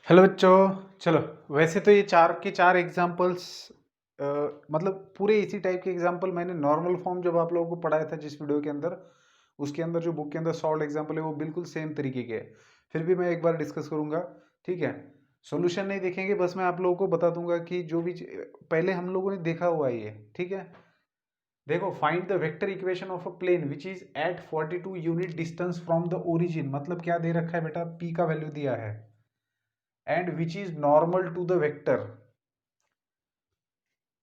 Hello बच्चों। चलो, वैसे तो ये चार के चार एग्जाम्पल्स मतलब पूरे इसी टाइप के एग्जाम्पल मैंने नॉर्मल फॉर्म जब आप लोगों को पढ़ाया था जिस वीडियो के अंदर, उसके अंदर जो बुक के अंदर सॉल्व एग्जाम्पल है वो बिल्कुल सेम तरीके के है। फिर भी मैं एक बार डिस्कस करूंगा, ठीक है। सॉल्यूशन नहीं देखेंगे, बस मैं आप लोगों को बता दूंगा कि जो भी पहले हम लोगों ने देखा हुआ है ये, ठीक है। देखो, find the vector equation of a plane which is at 42 unit distance from the origin. मतलब क्या दे रखा है बेटा, पी का वैल्यू दिया है and which is normal to the vector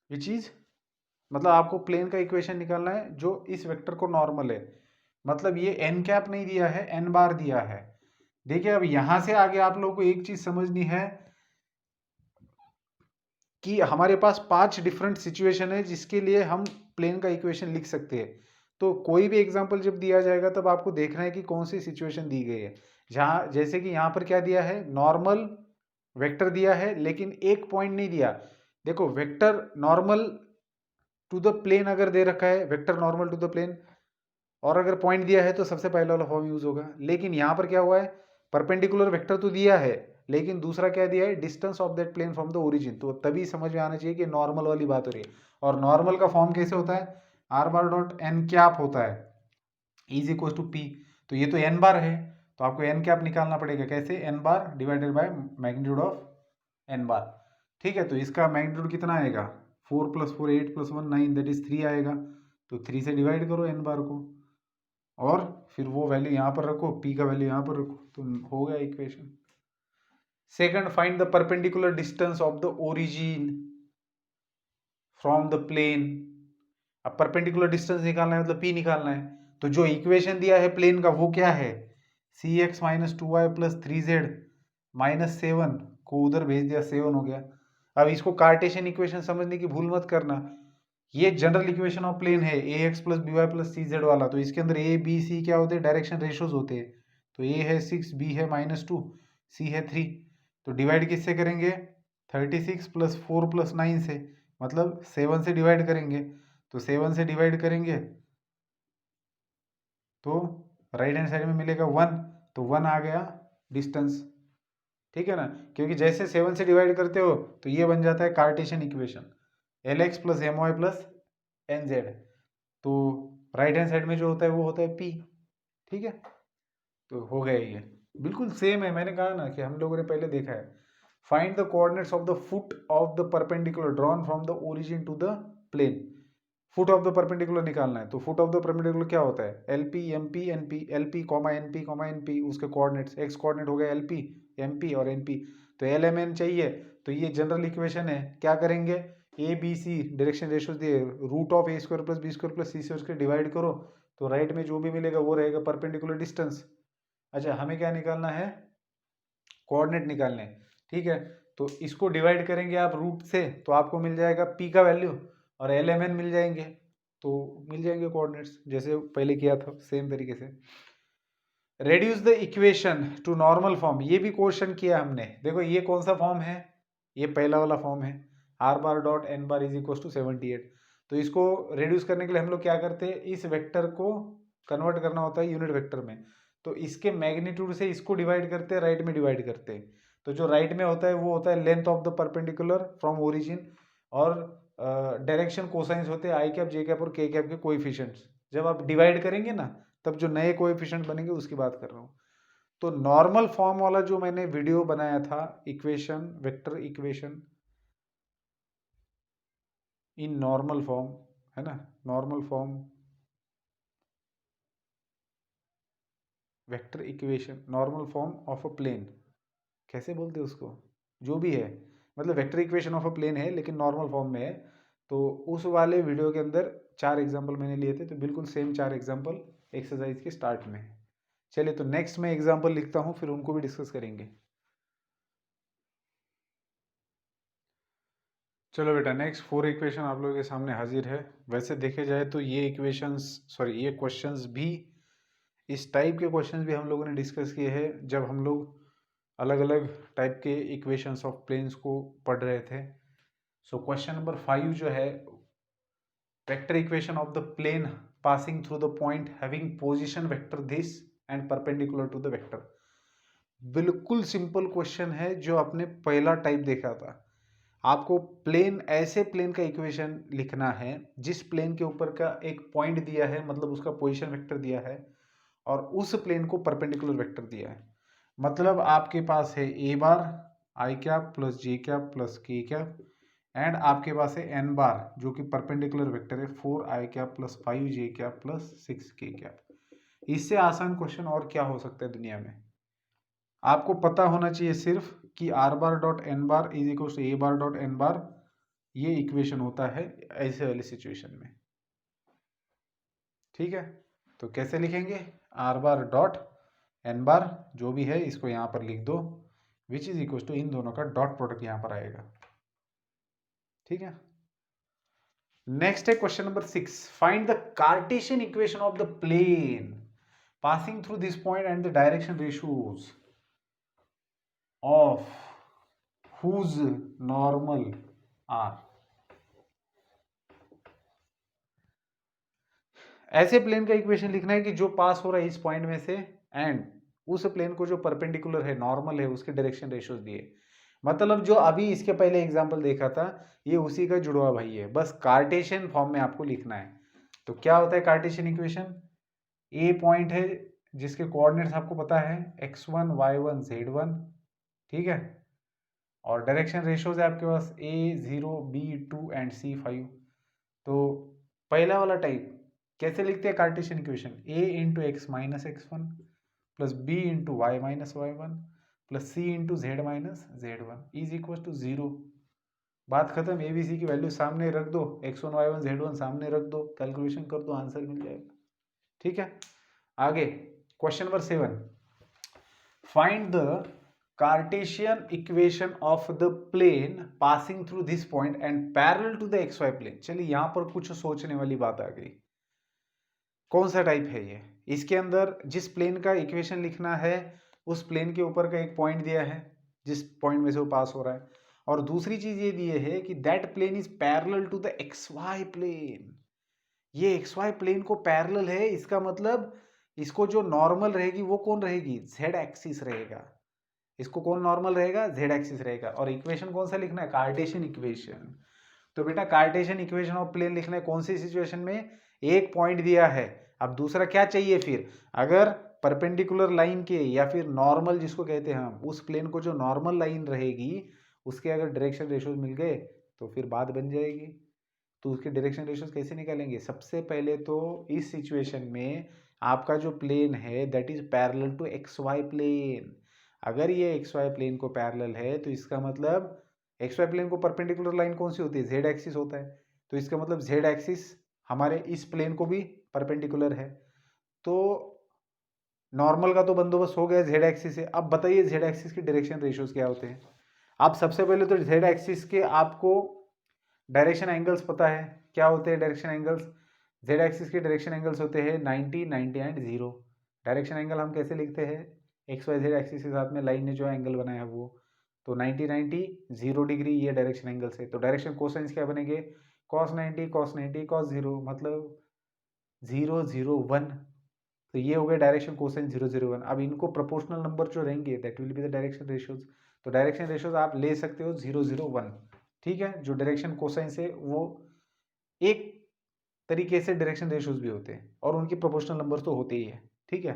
which is, मतलब आपको प्लेन का इक्वेशन निकालना है जो इस वेक्टर को नॉर्मल है। मतलब ये एन कैप नहीं दिया है, एन बार दिया है। देखिए, अब यहां से आगे आप लोगों को एक चीज समझनी है कि हमारे पास 5 डिफरेंट सिचुएशन है जिसके लिए हम प्लेन का इक्वेशन लिख सकते हैं। तो कोई भी एग्जांपल जब दिया जाएगा तब आपको देखना है कि कौन सी सिचुएशन दी गई है। जहां जैसे कि यहां पर क्या दिया है, नॉर्मल वेक्टर दिया है लेकिन एक पॉइंट नहीं दिया। देखो, vector normal to the plane अगर दे रखा है, vector normal to the plane, और अगर पॉइंट दिया है तो सबसे पहला वाला फॉर्म यूज होगा। लेकिन यहां पर क्या हुआ है, परपेंडिकुलर वेक्टर तो दिया है लेकिन दूसरा क्या दिया है, distance of that plane from the origin. तो तभी समझ में आना चाहिए कि नॉर्मल वाली बात हो रही है। और नॉर्मल का फॉर्म कैसे होता है, are bar dot n cap होता है, इज इक्वल टू पी। तो ये तो एन बार है, तो आपको एन कैप निकालना पड़ेगा। कैसे, n bar divided by magnitude of n bar. ठीक है, तो इसका मैग्नीट्यूड कितना आएगा, 4 + 4 8 + 1 9, दैट इज 3 आएगा। तो 3 से डिवाइड करो एन बार को और फिर वो वैल्यू यहाँ पर रखो, पी का वैल्यू यहाँ पर रखो, तो हो गया equation. Second, find the perpendicular distance of the origin from the plane. अब परपेंडिकुलर डिस्टेंस निकालना है, मतलब पी निकालना है। तो जो इक्वेशन दिया है प्लेन का वो क्या है, cx - 2y + 3z को उधर भेज दिया, 7 हो गया। अब इसको कार्टेशियन इक्वेशन समझने की भूल मत करना। ये जनरल इक्वेशन ऑफ प्लेन है, ax + by + cz वाला। तो इसके अंदर a b c क्या होते हैं, डायरेक्शन रेशोज होते हैं। तो a है 6, b है -2, c है 3। तो डिवाइड किससे करेंगे, 36 + 4 + 9 से, मतलब 7 से डिवाइड करेंगे। तो 7 से डिवाइड करेंगे तो राइट हैंड साइड में मिलेगा 1, तो 1 आ गया डिस्टेंस। ठीक है ना, क्योंकि जैसे 7 से डिवाइड करते हो तो ये बन जाता है Cartesian equation, Lx + My + Nz। तो राइट हैंड साइड में जो होता है वो होता है P। ठीक है, तो हो गया ये, बिल्कुल सेम है। मैंने कहा ना कि हम लोगों ने पहले देखा है। Find the coordinates of the foot of the perpendicular drawn from the origin to the plane. Foot of the perpendicular निकालना है, तो फुट ऑफ द परपेंडिकुलर क्या होता है, l p m p n p, l p comma n p comma n p, उसके coordinates, x coordinate हो गया l p m p और एन पी। तो एल एम एन चाहिए, तो ये जनरल इक्वेशन है। क्या करेंगे, a b c direction ratio दिए, √(a² + b² + c² डिवाइड करो, तो राइट में जो भी मिलेगा वो रहेगा परपेंडिकुलर डिस्टेंस। अच्छा, हमें क्या निकालना है, कोऑर्डिनेट निकालने। ठीक है, तो इसको डिवाइड करेंगे आप रूट से, तो आपको मिल जाएगा पी का वैल्यू और एल एम एन मिल जाएंगे, तो मिल जाएंगे कोऑर्डिनेट्स जैसे पहले किया था सेम तरीके से। Reduce the equation two normal form, ये भी क्वेश्चन किया हमने। देखो, ये कौन सा फॉर्म है, ये पहला वाला फॉर्म है, are bar dot n bar is equal to 78। तो इसको रेड्यूस करने के लिए हम लोग क्या करते हैं, इस वेक्टर को कन्वर्ट करना होता है यूनिट वेक्टर में। तो इसके मैग्नीट्यूड से इसको डिवाइड करते हैं, राइट में डिवाइड करते हैं। तो जो राइट में होता है वो होता है length of the perpendicular from origin, और डायरेक्शन कोसाइंस होते हैं आई कैप जे कैप और के कैप के कोएफिशिएंट्स। जब आप डिवाइड करेंगे ना, तब जो नए कोएफिशिएंट बनेंगे उसकी बात कर रहा हूँ। तो नॉर्मल फॉर्म वाला जो मैंने वीडियो बनाया था, equation, vector equation in normal form, है ना, normal form vector equation normal form of a plane, कैसे बोलते हैं उसको, जो भी है, मतलब vector equation of a plane है लेकिन नॉर्मल फॉर्म में है। तो उस वाले वीडियो के अंदर 4 एग्जाम्पल मैंने लिए थे, तो बिल्कुल सेम 4 एग्जाम्पल एक्सरसाइज के स्टार्ट में है। चलिए, तो नेक्स्ट मैं एग्जाम्पल लिखता हूँ, फिर उनको भी डिस्कस करेंगे। चलो बेटा, नेक्स्ट 4 इक्वेशन आप लोगों के सामने हाजिर है। वैसे देखे जाए तो ये इक्वेशंस, सॉरी, ये क्वेश्चंस भी, इस टाइप के क्वेश्चंस भी हम लोगों ने डिस्कस किए हैं जब हम लोग अलग अलग टाइप के इक्वेशंस ऑफ प्लेन्स को पढ़ रहे थे। सो क्वेश्चन नंबर 5 जो है, vector equation of the plane passing through the point having position vector this and perpendicular to the vector. बिल्कुल सिंपल क्वेश्चन है जो आपने पहला टाइप देखा था। आपको प्लेन, ऐसे प्लेन का इक्वेशन लिखना है जिस प्लेन के ऊपर का एक पॉइंट दिया है, मतलब उसका पोजीशन वेक्टर दिया है, और उस प्लेन को परपेंडिकुलर वेक्टर दिया है। मतलब आपके पास है ए बार आई कैप प्लस जे कैप प्लस के कैप, एंड आपके पास है एन बार जो कि परपेंडिकुलर वेक्टर है 4 I cap plus 5 J cap plus 6 के कैप। इससे आसान क्वेश्चन और क्या हो सकता है दुनिया में। आपको पता होना चाहिए सिर्फ कि are bar dot n bar is equal to A bar dot n bar, ये इक्वेशन होता है ऐसे वाली सिचुएशन में। ठीक है, तो कैसे लिखेंगे, आर बार डॉट एन बार जो भी है इसको यहाँ पर लिख दो, विच इज इक्वल टू इन दोनों का डॉट प्रोडक्ट यहाँ पर आएगा। ठीक है, नेक्स्ट है question number 6, find the Cartesian equation of the plane passing through this point and the direction ratios of whose normal are। ऐसे प्लेन का इक्वेशन लिखना है कि जो पास हो रहा है इस पॉइंट में से, एंड उस प्लेन को जो परपेंडिकुलर है, नॉर्मल है, उसके डायरेक्शन रेशियोज दिए। मतलब जो अभी इसके पहले एग्जांपल देखा था ये उसी का जुड़वा भाई है, बस कार्टेशियन फॉर्म में आपको लिखना है। तो क्या होता है कार्टेशियन इक्वेशन, ए पॉइंट है जिसके कोऑर्डिनेट्स आपको पता है x1 y1 z1, ठीक है, और डायरेक्शन रेशियोज है आपके पास A0 B2 एंड C5। तो पहला वाला टाइप कैसे लिखते हैं Cartesian equation, A into x minus x1 plus B into y minus y1 plus C into Z minus Z1 is equal to 0। बात खत्म, ABC की वैल्यू सामने रख दो, x1 y1 z1 सामने रख दो, कैलकुलेशन कर दो, आंसर मिल जाएगा। ठीक है, आगे question number 7, find the Cartesian equation of the plane passing through this point and parallel to the xy plane। चलिए यहां पर कुछ सोचने वाली बात आ गई, कौन सा टाइप है ये। इसके अंदर जिस प्लेन का इक्वेशन लिखना है उस प्लेन के ऊपर का एक पॉइंट दिया है जिस पॉइंट में से वो पास हो रहा है, और दूसरी चीज ये दी है कि that plane is parallel to the xy plane. ये xy प्लेन को पैरेलल है, इसका मतलब इसको जो नॉर्मल रहेगी वो कौन रहेगी, z एक्सिस रहेगा। इसको कौन नॉर्मल रहेगा, जेड एक्सिस रहेगा। और इक्वेशन कौन सा लिखना है, कार्टेशियन इक्वेशन। तो बेटा कार्टेशियन इक्वेशन ऑफ प्लेन लिखना है कौन सी सिचुएशन में, एक पॉइंट दिया है, अब दूसरा क्या चाहिए फिर, अगर परपेंडिकुलर लाइन के या फिर नॉर्मल जिसको कहते हैं हम, उस प्लेन को जो नॉर्मल लाइन रहेगी उसके अगर डायरेक्शन रेशियोज मिल गए तो फिर बात बन जाएगी। तो उसके डायरेक्शन रेशियोज कैसे निकालेंगे, सबसे पहले तो इस सिचुएशन में आपका जो प्लेन है that is parallel to x y plane. अगर ये एक्स वाई प्लेन को पैरेलल है तो इसका मतलब एक्स वाई प्लेन को परपेंडिकुलर लाइन कौन सी होती है, जेड एक्सिस होता है। तो इसका मतलब जेड एक्सिस हमारे इस प्लेन को भी परपेंडिकुलर है। तो नॉर्मल का तो बंदोबस्त हो गया जेड एक्सिस से। अब बताइए जेड एक्सिस के डायरेक्शन रेशियोज क्या होते हैं। आप सबसे पहले तो जेड एक्सिस के आपको डायरेक्शन एंगल्स पता है, क्या होते हैं डायरेक्शन एंगल्स, जेड एक्सिस के डायरेक्शन एंगल्स होते हैं 90 90 एंड 0। डायरेक्शन एंगल हम कैसे लिखते हैं, एक्स वाई जेड एक्सिस के साथ में लाइन ने जो एंगल बनाया है वो, तो 90 90 0 डिग्री ये डायरेक्शन एंगल्स है। तो डायरेक्शन कोसाइंस क्या बनेंगे, cos 90 cos 90 cos 0, मतलब 0 0 1। तो ये हो गए डायरेक्शन कोसाइन 0 0 1। अब इनको प्रोपोर्शनल नंबर जो रहेंगे that will be the direction ratios. तो डायरेक्शन रेशियोज आप ले सकते हो 0 0 1। ठीक है, जो डायरेक्शन कोसाइन से वो एक तरीके से डायरेक्शन रेशियोज भी होते हैं और उनके प्रोपोर्शनल नंबर तो होते ही है। ठीक है,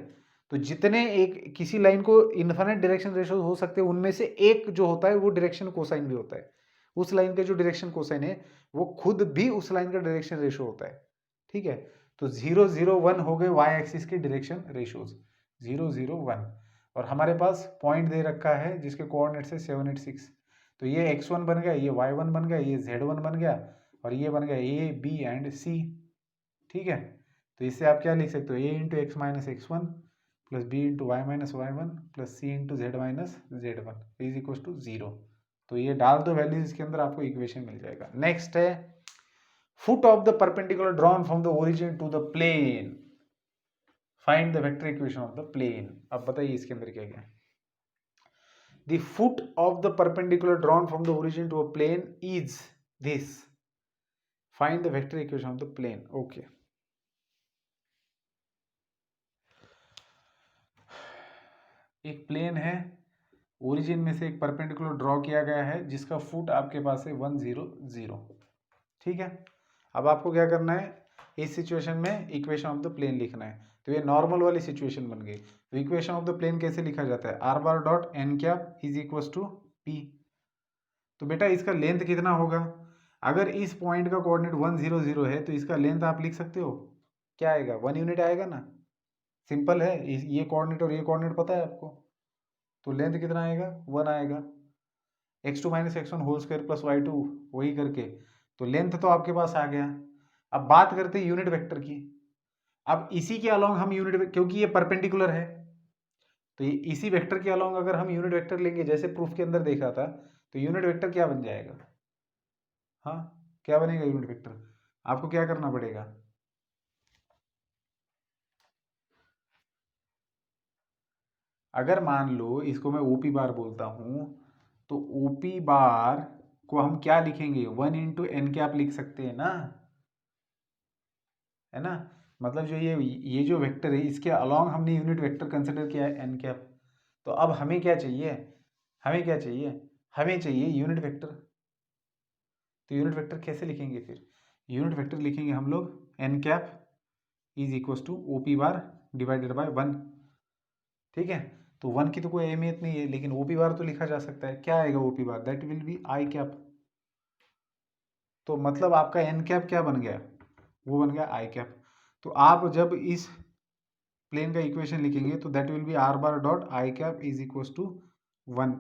तो जितने एक किसी लाइन को इन्फिनिट डायरेक्शन रेशियोज हो सकते हैं उनमें से एक जो होता है वो डायरेक्शन कोसाइन भी होता है। उस लाइन का जो डायरेक्शन कोसाइन है वो खुद भी उस लाइन का डायरेक्शन रेशियो होता है। ठीक है, तो 0 0 1 हो गए वाई एक्सिस के डायरेक्शन रेशियोज 0 0 1। और हमारे पास पॉइंट दे रखा है जिसके कोऑर्डिनेट्स है 7 8 6। तो ये x1 बन गया, ये y1 बन गया, ये z1 बन गया, और ये बन गया a b एंड c। ठीक है, तो इससे आप क्या लिख सकते हो, a into x minus x1 plus b into y minus y1 plus c into z minus z1 is equal to 0। तो ये डाल दो वैल्यूज इसके अंदर, आपको इक्वेशन मिल जाएगा। नेक्स्ट है foot of the perpendicular drawn from the origin to the plane, find the vector equation of the plane। अब बताइए इसके अंदर क्या क्या है, the foot of the perpendicular drawn from the origin to a plane is this, find the vector equation of the plane। okay, एक plane है, origin में से एक परपेंडिकुलर ड्रॉ किया गया है जिसका फुट आपके पास है 1 0 0। ठीक है, अब आपको क्या करना है, इस सिचुएशन में इक्वेशन ऑफ द प्लेन लिखना है। तो ये नॉर्मल वाली सिचुएशन बन गई। तो इक्वेशन ऑफ द प्लेन कैसे लिखा जाता है, are bar dot n cap is equal to p. तो बेटा इसका लेंथ कितना होगा, अगर इस पॉइंट का कोऑर्डिनेट 1 0 0 है तो इसका लेंथ आप लिख सकते हो, क्या आएगा, 1 यूनिट आएगा ना, सिंपल है। ये कोऑर्डिनेट और ये कोऑर्डिनेट पता है आपको, तो लेंथ कितना आएगा, 1 आएगा। x2 minus x one whole square plus y two, वही करके तो लेंथ तो आपके पास आ गया। अब बात करते हैं यूनिट वेक्टर की। अब इसी के अलोंग हम यूनिट, क्योंकि ये परपेंडिकुलर है तो ये इसी वेक्टर के अलोंग अगर हम यूनिट वेक्टर लेंगे जैसे प्रूफ के अंदर देखा था, तो यूनिट वेक्टर क्या बन जाएगा, हाँ क्या बनेगा यूनिट वेक्टर, आपको क्या करना पड़ेगा, अगर मान लो इसको मैं ओपी बार बोलता हूं, तो ओपी बार को हम क्या लिखेंगे, 1 इंटू एन कैप लिख सकते हैं ना, है ना। मतलब जो ये जो वेक्टर है इसके अलोंग हमने यूनिट वेक्टर कंसिडर किया है एन कैप। तो अब हमें क्या चाहिए, हमें क्या चाहिए, हमें चाहिए यूनिट वेक्टर। तो यूनिट वेक्टर कैसे लिखेंगे फिर, यूनिट वेक्टर लिखेंगे हम लोग n cap is equal to o p bar divided by 1। ठीक है, तो 1 की तो कोई अहमियत नहीं है, लेकिन ओ पी बार तो लिखा जा सकता है। क्या आएगा o p bar, that will be i cap. तो मतलब आपका एन कैप क्या बन गया, वो बन गया आई कैप। तो आप जब इस प्लेन का इक्वेशन लिखेंगे तो that will be r bar dot i cap is equal to 1।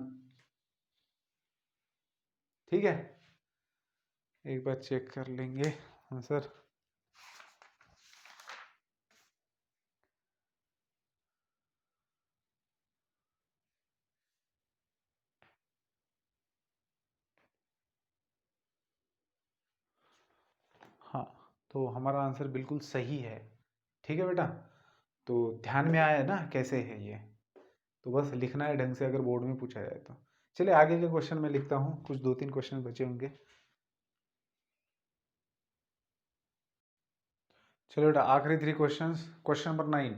ठीक है, एक बार चेक कर लेंगे आंसर। हाँ, तो हमारा आंसर बिल्कुल सही है। ठीक है बेटा, तो ध्यान में आया ना कैसे है ये, तो बस लिखना है ढंग से अगर बोर्ड में पूछा जाए तो। चलिए आगे के क्वेश्चन में लिखता हूँ, कुछ 2-3 क्वेश्चन बचे होंगे। चलो बेटा आखिरी 3 questions. Question number 9,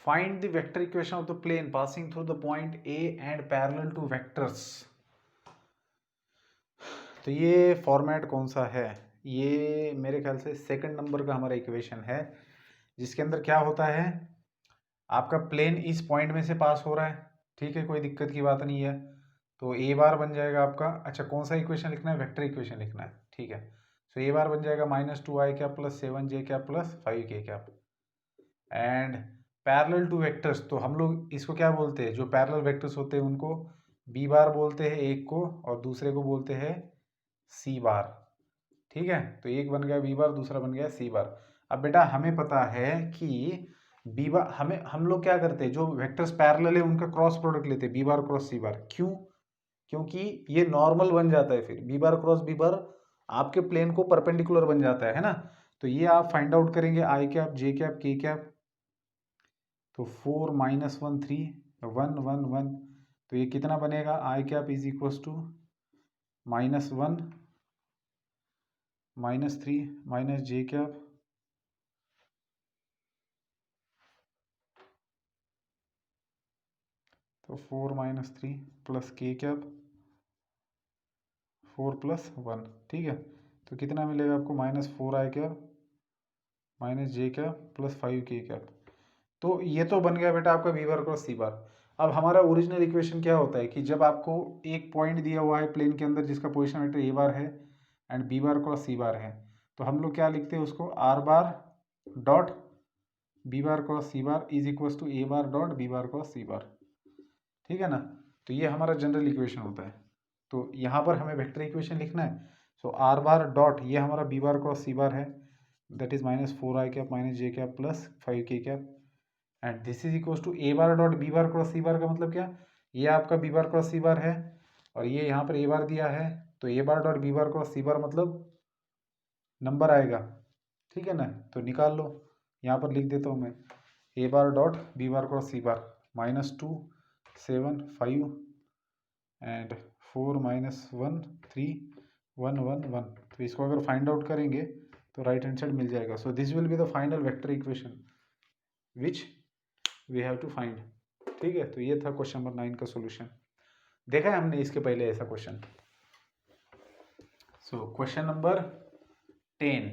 find the vector equation of the plane passing through the point A and parallel to vectors. तो ये फॉर्मेट कौन सा है, ये मेरे ख्याल से सेकंड नंबर का हमारा इक्वेशन है, जिसके अंदर क्या होता है, आपका प्लेन इस पॉइंट में से पास हो रहा है। ठीक है, कोई दिक्कत की बात नहीं है। तो ए बार बन जाएगा आपका, अच्छा कौन सा इक्वेशन लिखना है, वेक्टर इक्वेशन लिखना है। ठीक है, तो ए बार बन जाएगा -2i cap plus 7j cap plus 5k cap and parallel to vectors. तो हम लोग इसको क्या बोलते हैं, जो पैरेलल वेक्टर्स होते हैं उनको बी बार बोलते हैं एक को, और दूसरे को बोलते हैं सी बार। ठीक है, तो एक बन गया बी बार, दूसरा बन गया सी बार। अब बेटा हमें पता है कि बी बार, हमें हम लोग क्या करते हैं, जो वेक्टर्स पैरेलल है उनका क्रॉस प्रोडक्ट लेते हैं, बी बार क्रॉस सी बार। क्यों, क्योंकि ये नॉर्मल बन जाता है, फिर B bar cross B bar आपके प्लेन को परपेंडिकुलर बन जाता है ना। तो ये आप फाइंड आउट करेंगे आई कैप जे कैप के कैप। तो 4 -1 3 1 1 1, तो ये कितना बनेगा, I cap is equal to -1 -3 minus J cap, तो 4 -3 प्लस के कैप 4 + 1। ठीक है, तो कितना मिलेगा आपको, -4 I cap minus J cap plus 5 K cap. तो ये तो बन गया बेटा आपका बी बार क्रॉस सी बार। अब हमारा ओरिजिनल इक्वेशन क्या होता है कि जब आपको एक पॉइंट दिया हुआ है प्लेन के अंदर जिसका पोजिशन वेक्टर ए बार है and B bar cross C bar है, तो हम लोग क्या लिखते हैं उसको, R bar dot B bar cross C bar is equal to A bar dot B bar cross C bar. ठीक है ना, तो ये हमारा जनरल इक्वेशन होता है। तो यहाँ पर हमें वेक्टर इक्वेशन लिखना है। सो आर बार डॉट ये हमारा B bar cross C bar है, that is -4 I cap minus J cap plus 5 K cap and this is equal to A bar dot B bar cross C bar. का मतलब क्या, ये आपका B bar cross C bar है और ये यहाँ पर ए बार दिया है, तो A bar dot B bar cross C bar मतलब नंबर आएगा। ठीक है ना, तो निकाल लो, यहाँ पर लिख देता हूँ मैं, A bar dot B bar cross C bar -2 7 5 and 4 -1 3 1 1 1। तो इसको अगर फाइंड आउट करेंगे तो राइट हैंड साइड मिल जाएगा। So this will be the final vector equation which we have to find. ठीक है, तो ये था क्वेश्चन नंबर 9 का सॉल्यूशन। देखा है हमने इसके पहले ऐसा question. So question number 10,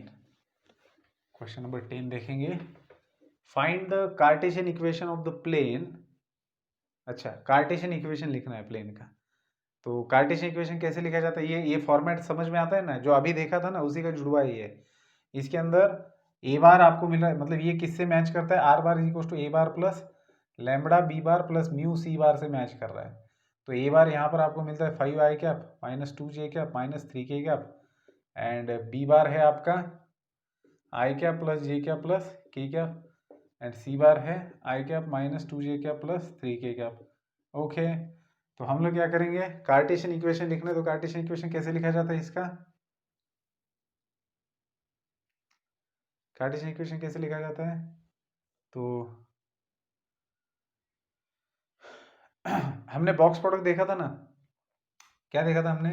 question number 10 देखेंगे। Find the Cartesian equation of the plane. अच्छा, कार्टेशियन इक्वेशन लिखना है प्लेन का। तो कार्टेशियन इक्वेशन कैसे लिखा जाता है, ये फॉर्मेट समझ में आता है ना, जो अभी देखा था ना उसी का जुड़वा ही है। इसके अंदर ए बार आपको मिल रहा है, मतलब ये किससे मैच करता है, are bar equal to A bar plus lambda B bar plus mu C bar से मैच कर रहा है। तो ए बार यहाँ पर आपको मिलता है 5 आई कैप माइनस 2 जे कैप माइनस 3 के कैप, एंड बी बार है आपका आई कैप प्लस जे कैप प्लस के कैप, एंड सी बार है आई कैप माइनस 2 जे कैप प्लस 3 के कैप। ओके, तो हम लोग क्या करेंगे, कार्टेशियन इक्वेशन लिखना है। तो कार्टेशियन इक्वेशन कैसे लिखा जाता है इसका, कार्टेशियन इक्वेशन कैसे लिखा जाता है, तो हमने बॉक्स प्रोडक्ट देखा था ना, क्या देखा था हमने,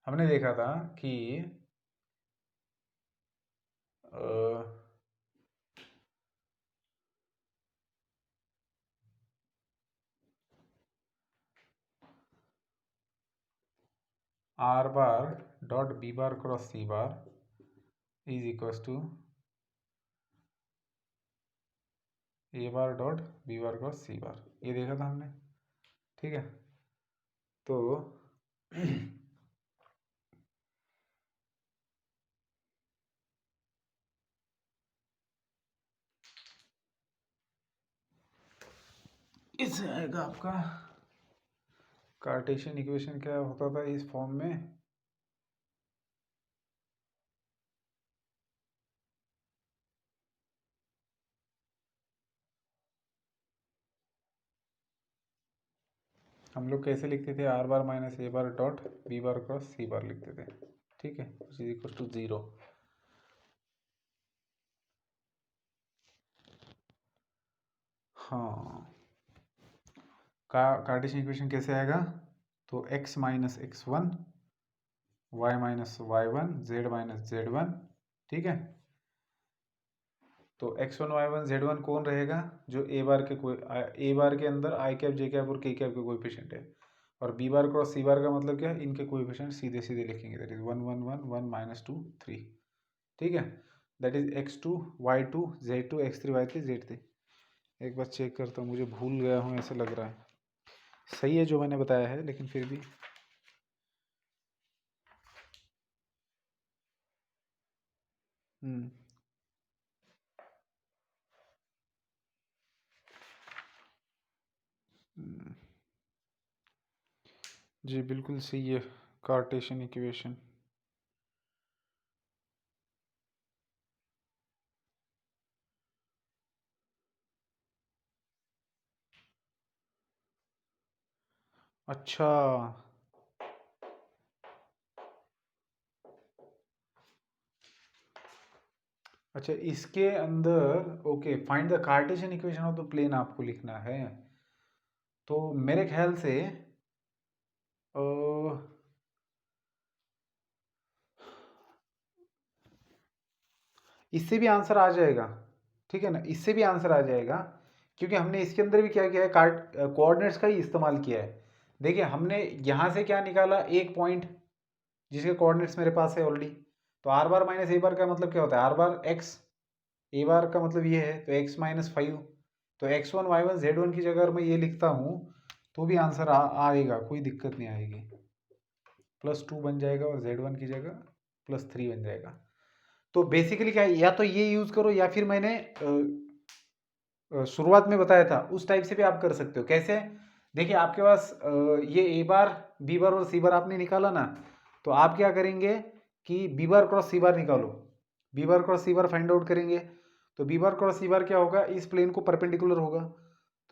हमने देखा था कि are bar dot B bar cross C bar is equals to A bar dot B bar cross C bar, ये देखा था हमने। ठीक है, तो इससे आएगा आपका कार्टेशियन इक्वेशन क्या होता था इस फॉर्म में, हम लोग कैसे लिखते थे, R bar minus A bar dot B bar cross C bar लिखते थे। ठीक है, इज इक्वल टू 0। हाँ, कार्टेशियन इक्वेशन कैसे आएगा, तो x minus x one y minus y one z minus z one. ठीक है, तो x1 y1 z1 कौन रहेगा, जो ए बार के कोई ए बार के अंदर आई कैप जे कैप और के कैप के कोएफिशिएंट है, और B bar cross C bar का मतलब क्या है, इनके कोएफिशिएंट सीधे सीधे लिखेंगे, दैट इज 1 1 1 1 माइनस 2 3। ठीक है, that is x2 y2 z2 x3 y3 z3। एक बार चेक करता हूँ, मुझे भूल गया हूँ ऐसा लग रहा है, सही है जो मैंने बताया है लेकिन फिर भी जी बिल्कुल सही है कार्टेशियन इक्वेशन। अच्छा, अच्छा इसके अंदर okay, find the Cartesian equation of the plane आपको लिखना है। तो मेरे ख्याल से अ, इससे भी आंसर आ जाएगा। ठीक है ना, इससे भी आंसर आ जाएगा, क्योंकि हमने इसके अंदर भी क्या किया है, कोऑर्डिनेट्स का ही इस्तेमाल किया है। देखिए हमने यहाँ से क्या निकाला, एक पॉइंट जिसके कोऑर्डिनेट्स मेरे पास है ऑलरेडी। तो are bar minus A bar का मतलब क्या होता है, are bar x, A bar का मतलब ये है, तो एक्स माइनस 5। तो x1 y1 z1 की जगह अगर मैं ये लिखता हूँ तो भी आंसर आएगा, कोई दिक्कत नहीं आएगी। +2 बन जाएगा और z1 की जगह +3 बन जाएगा। तो बेसिकली क्या है, या तो ये यूज करो या फिर मैंने शुरुआत में बताया था उस टाइप से भी आप कर सकते हो। कैसे, देखिए आपके पास ये ए बार बी बार और सी बार आपने निकाला ना, तो आप क्या करेंगे कि बी बार क्रॉस सी बार निकालो, बी बार क्रॉस सी बार फाइंड आउट करेंगे। तो बी बार क्रॉस सी बार क्या होगा, इस प्लेन को परपेंडिकुलर होगा।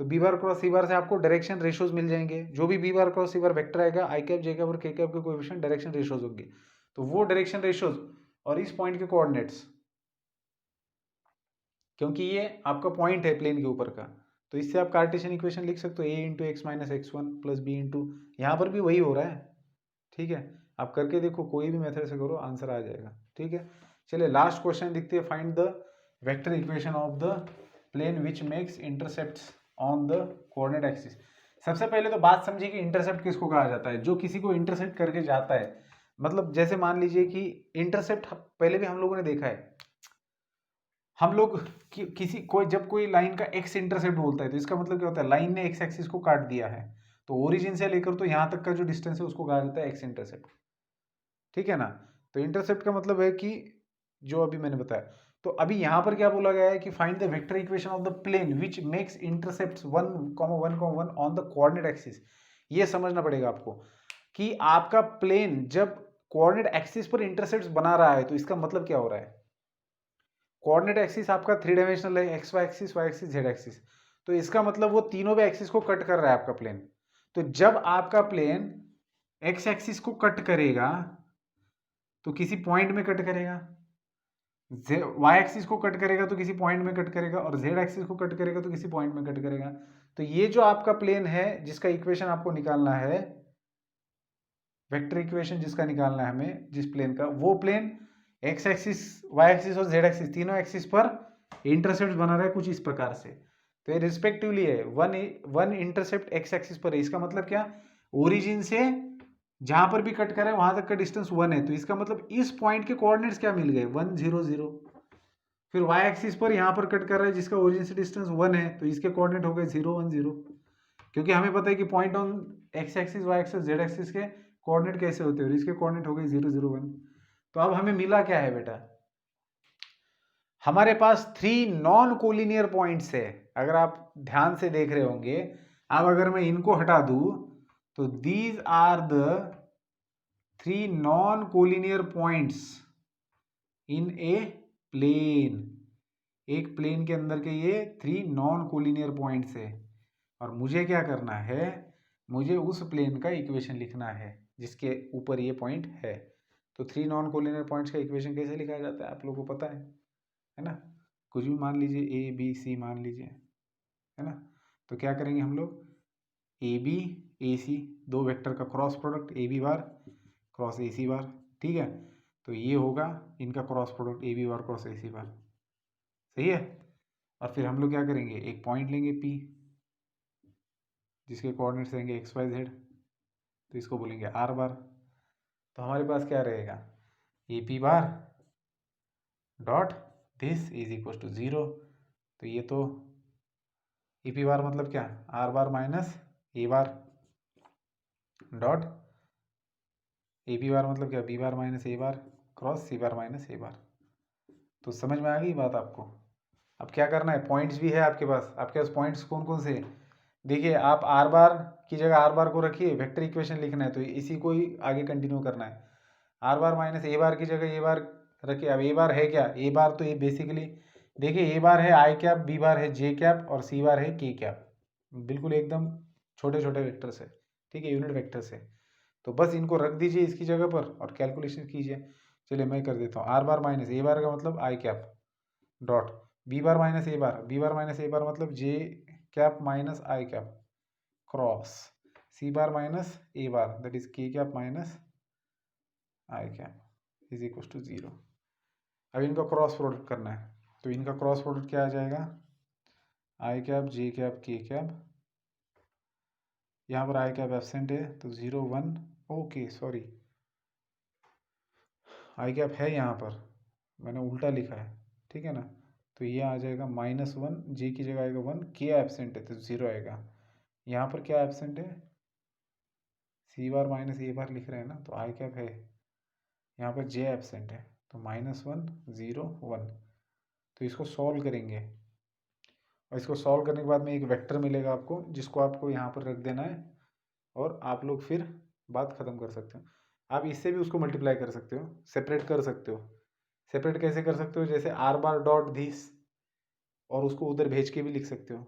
तो B bar cross C bar से आपको डायरेक्शन रेशियोज मिल जाएंगे, जो भी बी बार क्रॉस सी बार वेक्टर आएगा आई कैप जे कैप और के कैप के कोएफिशिएंट डायरेक्शन रेशियोज होंगे। तो वो डायरेक्शन रेशियोज और इस पॉइंट के कोऑर्डिनेट्स, क्योंकि ये आपका पॉइंट है प्लेन के ऊपर का, तो इससे आप कार्टेशियन इक्वेशन लिख सकते हो, A into x minus x one plus B into, यहाँ पर भी वही हो रहा है। ठीक है, आप करके देखो, कोई भी मेथड से करो आंसर आ जाएगा। ठीक है, चलिए लास्ट क्वेश्चन दिखते हैं। Find the vector equation of the plane which makes intercepts on the coordinate axis. सबसे पहले तो बात समझिए कि इंटरसेप्ट किसको कहा जाता है, जो किसी को इंटरसेप्ट करके जाता है। मतलब जैसे मान लीजिए कि इंटरसेप्ट पहले भी हम लोगों ने देखा है, हम लोग किसी कोई जब कोई लाइन का एक्स इंटरसेप्ट बोलता है तो इसका मतलब क्या होता है, लाइन ने एक्स एक्सिस को काट दिया है, तो ओरिजिन से लेकर तो यहाँ तक का जो डिस्टेंस है उसको कहा जाता है एक्स इंटरसेप्ट, ठीक है ना। तो इंटरसेप्ट का मतलब है कि जो अभी मैंने बताया। तो अभी यहाँ पर क्या बोला गया है कि find the vector equation of the plane which makes intercepts 1,1,1 on the coordinate axis. ये समझना पड़ेगा आपको कि आपका प्लेन जब कोऑर्डिनेट एक्सिस पर इंटरसेप्ट्स बना रहा है तो इसका मतलब क्या हो रहा है। कोऑर्डिनेट एक्सिस आपका 3 डायमेंशनल है, x y axis, y axis, z axis. तो इसका मतलब वो तीनों भी एक्सिस को कट कर रहा है आपका प्लेन। तो जब आपका प्लेन एक्स एक्सिस को कट करेगा तो किसी पॉइंट में कट करेगा, वाई एक्सिस को कट करेगा तो किसी पॉइंट में कट करेगा, और जेड एक्सिस को कट करेगा तो किसी पॉइंट में कट करेगा। तो ये जो आपका प्लेन है जिसका इक्वेशन आपको निकालना है, वेक्टर इक्वेशन जिसका निकालना है हमें, जिस प्लेन का, वो plane x axis, y axis और जेड एक्सिस तीनों एक्सिस पर इंटरसेप्ट बना रहा है कुछ इस प्रकार से। तो ये रिस्पेक्टिवली है वन इंटरसेप्ट एक्स एक्सिस पर है। इसका मतलब क्या, ओरिजिन से जहां पर भी कट कर रहा है वहां तक का डिस्टेंस 1 है, तो इसका मतलब इस पॉइंट के कोऑर्डिनेट्स क्या मिल गए, 1 0 0। फिर वाई एक्सिस पर यहां पर कट कर रहा है जिसका ओरिजिन से डिस्टेंस 1 है, तो इसके कोऑर्डिनेट हो गए 0 1 0। क्योंकि हमें पता है कि point on x axis, y axis, z axis के कोऑर्डिनेट कैसे होते हैं, और इसके कोऑर्डिनेट हो गए 0 0 1। तो अब हमें मिला क्या है बेटा, हमारे पास 3 नॉन कोलिनियर पॉइंट्स है। अगर आप ध्यान से देख रहे होंगे, अब अगर मैं इनको हटा दूं तो these are the 3 non collinear points in a plane. एक प्लेन के अंदर के ये 3 नॉन कोलिनियर पॉइंट्स है, और मुझे क्या करना है, मुझे उस प्लेन का इक्वेशन लिखना है जिसके ऊपर ये पॉइंट है। तो 3 नॉन कोलिनियर पॉइंट्स का इक्वेशन कैसे लिखा जाता है आप लोगों को पता है ना। कुछ भी मान लीजिए, ए बी सी मान लीजिए, है ना। तो क्या करेंगे हम लोग, ए बी ए सी, दो वेक्टर का cross product A B bar cross A C bar, ठीक है। तो ये होगा इनका cross product A B bar cross A C bar, सही है। और फिर हम लोग क्या करेंगे, एक पॉइंट लेंगे P जिसके कोऑर्डिनेट्स रहेंगे एक्स वाई जेड, तो इसको बोलेंगे आर बार। तो हमारे पास क्या रहेगा, A P bar dot this is equal to 0। तो ये तो ए पी बार मतलब क्या, R bar minus A bar dot A P bar मतलब क्या, B bar minus A bar cross C bar minus A bar. तो समझ में आ गई बात आपको। अब क्या करना है, पॉइंट्स भी है आपके पास पॉइंट्स कौन कौन से, देखिए आप आर बार की जगह आर बार को रखिए, वेक्टर इक्वेशन लिखना है तो इसी को ही आगे कंटिन्यू करना है। आर बार माइनस ए बार की जगह ए बार रखिए। अब ए बार है क्या, ए बार तो ये बेसिकली देखिए, ए बार है आई कैप, बी बार है जे कैप, और सी बार है के कैप, बिल्कुल एकदम छोटे छोटे वेक्टर से, ठीक है, यूनिट वेक्टर से। तो बस इनको रख दीजिए इसकी जगह पर और कैलकुलेशन कीजिए। चलिए मैं कर देता हूँ, are bar minus A bar का मतलब I cap dot B bar minus A bar, B bar minus A bar मतलब J cap minus I cap cross C bar minus A bar that is K cap minus I cap is equal to 0। अब इनका cross product करना है, तो इनका cross product क्या आ जाएगा, आई cap जे cap के कैप, यहाँ पर आई कैप एब्सेंट है तो 0 1, ओके सॉरी आई कैप है यहाँ पर, मैंने उल्टा लिखा है, ठीक है ना। तो ये आ जाएगा -1, जे की जगह आएगा 1, के एब्सेंट है तो 0 आएगा। यहाँ पर क्या एब्सेंट है, सी बार माइनस ए बार लिख रहे हैं ना, तो आई कैप है, यहाँ पर जे एब्सेंट है तो -1 0 1। तो इसको सॉल्व करेंगे, और इसको सॉल्व करने के बाद में एक वेक्टर मिलेगा आपको जिसको आपको यहाँ पर रख देना है, और आप लोग फिर बात ख़त्म कर सकते हो। आप इससे भी उसको मल्टीप्लाई कर सकते हो, सेपरेट कर सकते हो। सेपरेट कैसे कर सकते हो, जैसे आर बार डॉट दिस, और उसको उधर भेज के भी लिख सकते हो,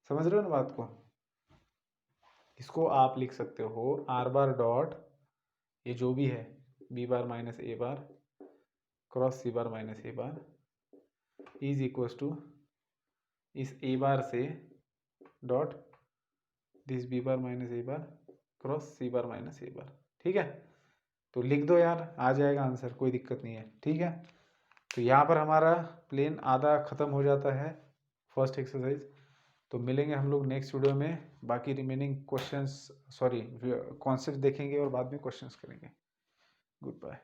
समझ रहे हो ना बात को। इसको आप लिख सकते हो आर बार डॉट ये जो भी है B bar minus A bar cross C bar minus A bar is equal to इस ए बार से dot this B bar minus A bar cross C bar minus A bar, ठीक है। तो लिख दो यार, आ जाएगा आंसर, कोई दिक्कत नहीं है, ठीक है। तो यहाँ पर हमारा प्लेन आधा ख़त्म हो जाता है फर्स्ट एक्सरसाइज। तो मिलेंगे हम लोग नेक्स्ट वीडियो में, बाकी रिमेनिंग क्वेश्चंस सॉरी कॉन्सेप्ट देखेंगे और बाद में क्वेश्चंस करेंगे। Good bye.